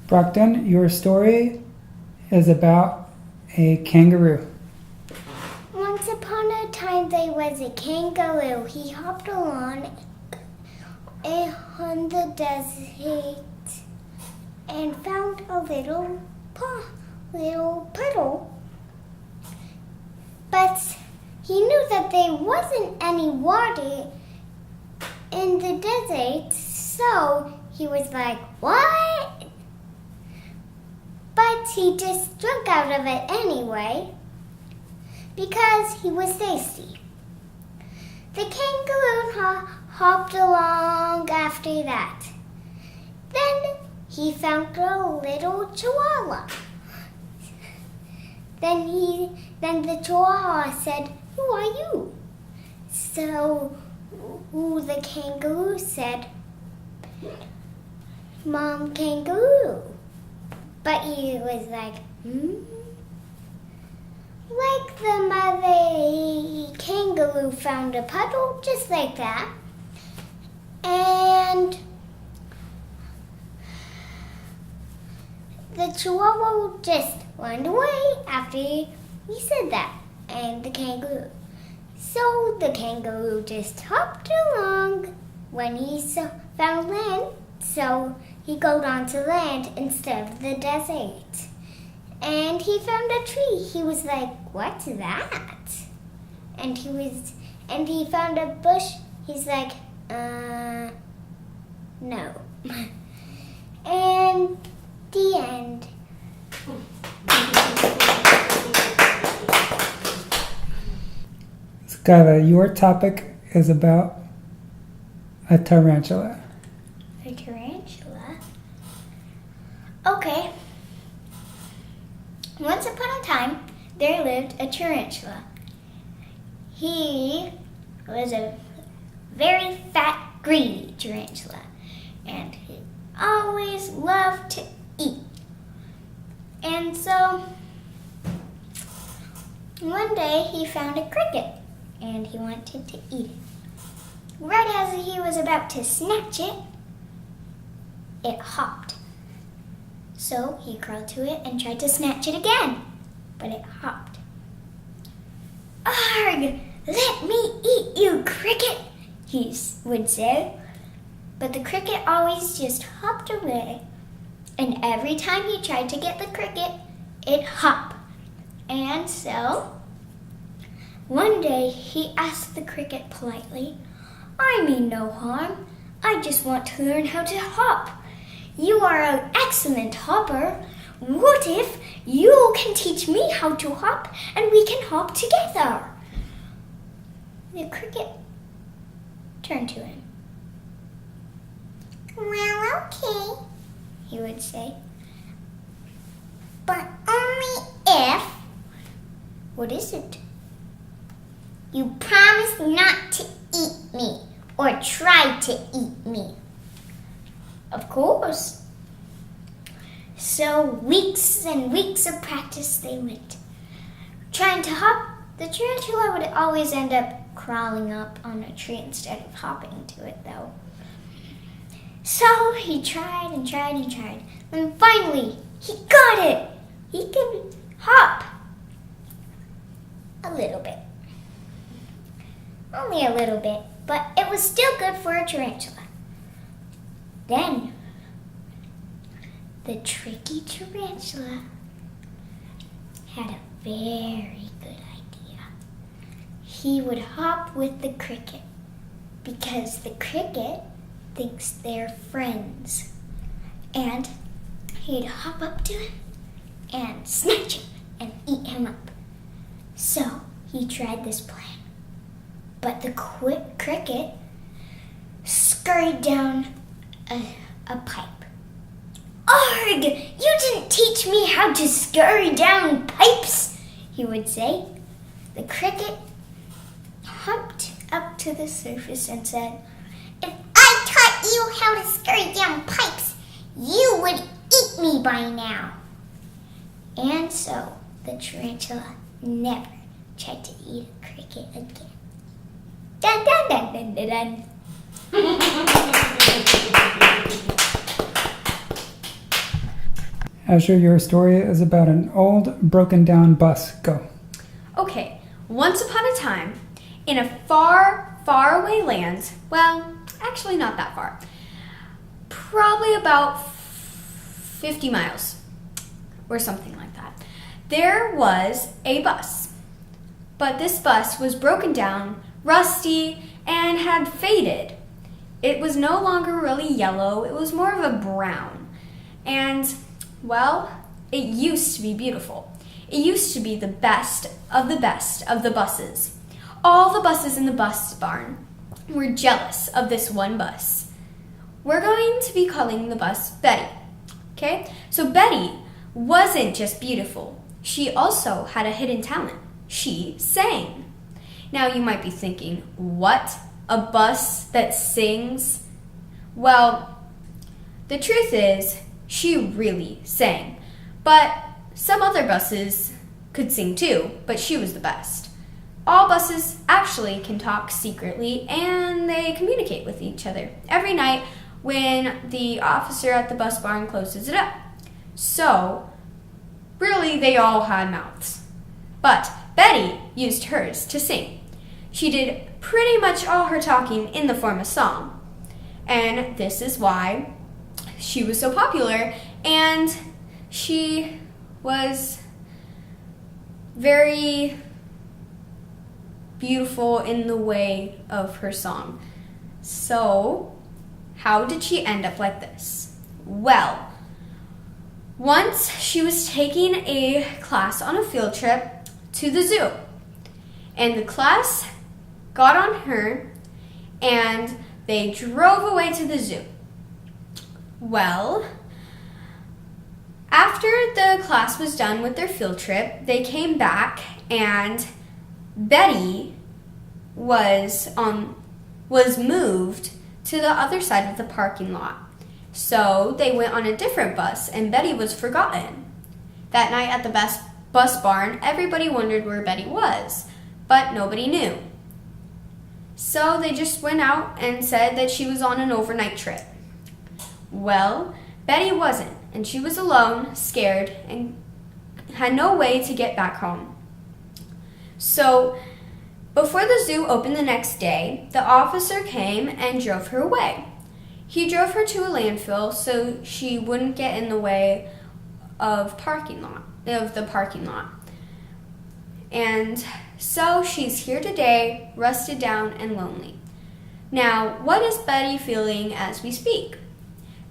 Brockton, your story is about a kangaroo. Once upon a time, there was a kangaroo. He hopped along on the desert and found a little puddle. But he knew that there wasn't any water in the desert, so he was like, what? But he just drank out of it anyway because he was thirsty. The kangaroo hopped along after that. Then he found a little chihuahua. Then the chihuahua said, "Who are you?" So the kangaroo said, "Mom kangaroo." But he was like, Like the mother kangaroo found a puddle just like that. And the chihuahua just went away after he said that, and the kangaroo. So the kangaroo just hopped along when he found land, so he got onto land instead of the desert. And he found a tree. He was like, "What's that?" And he found a bush. He's like, no. And the end. Skylar, your topic is about a tarantula. A tarantula? Okay. Once upon a time, there lived a tarantula. He was a very fat, greedy tarantula, and he always loved to eat. And so, one day he found a cricket, and he wanted to eat it. Right as he was about to snatch it, it hopped. So he crawled to it and tried to snatch it again, but it hopped. "Arg! Let me eat you, cricket!" he would say. But the cricket always just hopped away, and every time he tried to get the cricket, it hopped. And so, one day he asked the cricket politely, "I mean no harm. I just want to learn how to hop. You are an excellent hopper. What if you can teach me how to hop and we can hop together?" The cricket turned to him. "Well, okay," he would say. "But only if..." "What is it?" "You promise not to eat me or try to eat me." "Of course." So weeks and weeks of practice they went. Trying to hop, the tarantula would always end up crawling up on a tree instead of hopping to it, though. So he tried and tried and tried. And finally, he got it. He could hop. A little bit. Only a little bit, but it was still good for a tarantula. Then, the tricky tarantula had a very good idea. He would hop with the cricket because the cricket thinks they're friends. And he'd hop up to him and snatch him and eat him up. So he tried this plan. But the cricket scurried down a pipe. "Arg! You didn't teach me how to scurry down pipes," he would say. The cricket hopped up to the surface and said, "If I taught you how to scurry down pipes, you would eat me by now." And so the tarantula never tried to eat a cricket again. Dun dun dun dun dun dun. Asher, your story is about an old, broken down bus. Go. Okay, once upon a time, in a far, far away land, well, actually not that far, probably about 50 miles or something like that, there was a bus. But this bus was broken down, rusty, and had faded. It was no longer really yellow, it was more of a brown. And, well, it used to be beautiful. It used to be the best of the buses. All the buses in the bus barn were jealous of this one bus. We're going to be calling the bus Betty. Okay? So Betty wasn't just beautiful. She also had a hidden talent. She sang. Now you might be thinking, what? A bus that sings? Well, the truth is, she really sang. But some other buses could sing too, but she was the best. All buses actually can talk secretly and they communicate with each other every night when the officer at the bus barn closes it up. So, really, they all had mouths. But Betty used hers to sing. She did pretty much all her talking in the form of song. And this is why she was so popular, and she was very beautiful in the way of her song. So, how did she end up like this? Well, once she was taking a class on a field trip to the zoo, and the class got on her and they drove away to the zoo. Well, after the class was done with their field trip, they came back and Betty was moved to the other side of the parking lot. So they went on a different bus and Betty was forgotten. That night at the bus barn, everybody wondered where Betty was, but nobody knew. So they just went out and said that she was on an overnight trip. Well, Betty wasn't, and she was alone, scared, and had no way to get back home. So, before the zoo opened the next day, the officer came and drove her away. He drove her to a landfill so she wouldn't get in the way of the parking lot. And so she's here today, rusted down and lonely. Now, what is Betty feeling as we speak?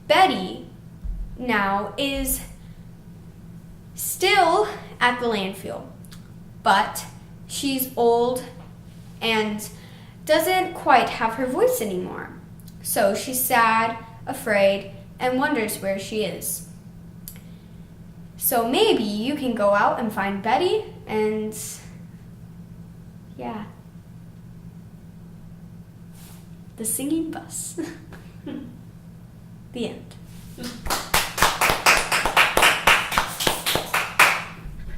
Betty now is still at the landfill, but she's old and doesn't quite have her voice anymore. So she's sad, afraid, and wonders where she is. So maybe you can go out and find Betty and, yeah, the singing bus. The end.